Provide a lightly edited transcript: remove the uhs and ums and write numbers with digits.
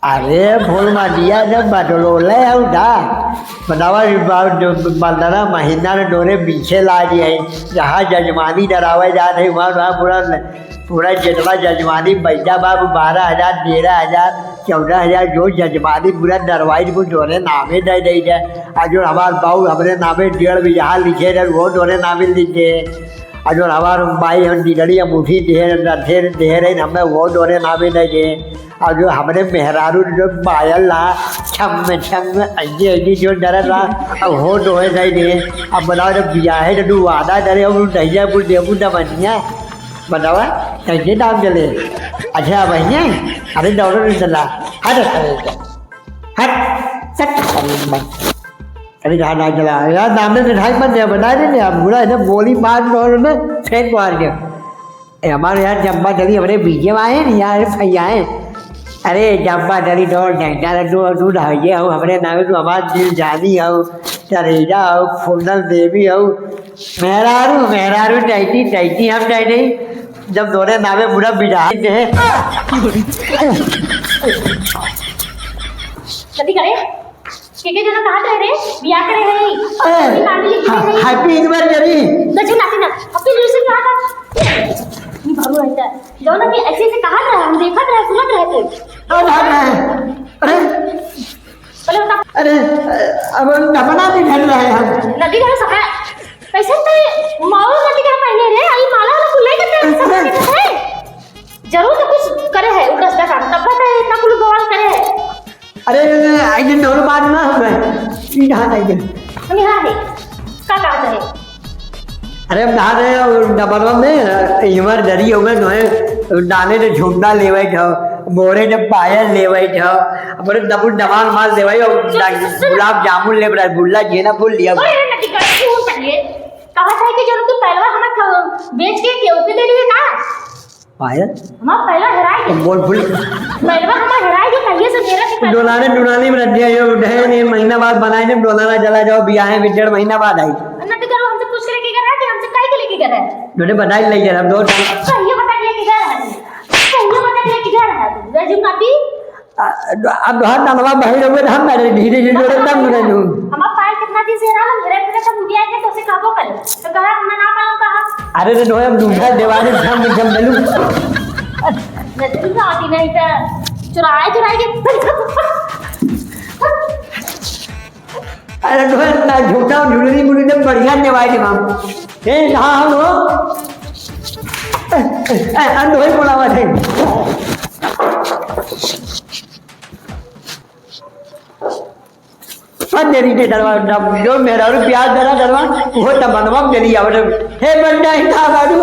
अरे फूल माटिया जब बटोले उठा बतावा बंदना महीना ने डोरे पीछे ला दिए जहाँ जजमानी डरावे जाते हैं वहाँ पूरा पूरा जितना जजमानी पैसा बाबू 12,000 13,000 14,000 जो जजमानी पूरा डरवाई को डोरे नामे दे दी है और जो हमारे बाबू हमारे नामे 1.5 बीघा लिखे रहे वो डोरे नामे लिखे और जो हमारे भाई हम डिगड़ी मुठी दे रहे हमें वो डोरे नामे दे दे और जो हमने मेहरारू जो पायल ला छम छम अजे अजे जो डर ला अब हो डोहे नहीं दे अब बताओ जब बियाहे तो तू वादा डरे और दहिया बुल देबू न बनिया बतावा कैसे दाम चले अच्छा भैया अरे डॉलर नहीं चला हट अरे कहाँ ना चला यार दाम ने ढाई मत दे बना दे आप बुरा है ना बोली $5 में फेंक मार के हमारे यहाँ चंपा चली हमारे बीजे में आए ना यार भैया है अरे चंपा चली तो डंडा तू ढाइए हो हमारे नाम तू हमारा दिल जानी हो चरेजा हो फूलल देवी हो मेहरारू टाइटी हम टाइटी जब दोनों नामे पूरा बिजा हैं कभी करे के जना कहां रह रे बिया करे है हैप्पी एनिवर्सरी दजू नाती ना हैप्पी एनिवर्सरी कहां था ये बाबू ऐसा जो ना कि ऐसे से कहां रहा हम देखत रहे सुनत रहे थे अरे बोले बता अरे अब नमना भी घर रहे हम नदी का सफा कैसे ते माओ नदी का पहने रे आई माला वाला कुले के है जरूर तो कुछ करे है उल्टा सीधा काम तब पता है इतना कुल बवाल करे है अरे आई दिन दोनों बात ना हो गए यहाँ आई दिन हम यहाँ है का काम है अरे हम नहा रहे और डबरवा में इमर दरी हो गए तो डाले ने झुमना ले बैठ मोरे ने पायल ले बैठ अपने डबुल डमाल माल ले बैठ गुलाब जामुन ले बैठ बुल्ला जेना फूल लिया ओए नदी का क्यों पहले कहा था कि जब तू पहलवा हम बेच के केऊ के दे लिए का पायल हम पहला हराई बोल फूल पहलवा हम हराई जो कहिए से मेरा के डोलाने में रख दिया ये ढहे ने महीना बाद बनाए ने डोलाना चला जाओ बियाह में 1.5 महीना बाद आई नदी करो हमसे पूछ के कर रहा है कि हमसे काहे के लेके कर रहा है दोने बताई ले जा हम दो कहिए बता के लेके जा रहा है कहिए बता के लेके जा रहा है रजिम नाती अब हर नलवा बही रहे हम धीरे धीरे जोड़े तब न रहूं हम पायल कितना दिन से रहा मेरे मेरे सब मुझे आके तो से काबो कर तो कहा मैं ना पाऊं कहा अरे रे दोए दूसरा दीवार झम दलू नदी का आती नहीं था चुराए के अरे दोए ना झूठा झुलरी मुड़ी ने बढ़िया दीवार के मां ए हां हो अन दोए बोलावा थे देरी के दरवाजा जो मेरा प्याज दरा वो तमनवा चली आवड़ हे बंदा ही था बाडू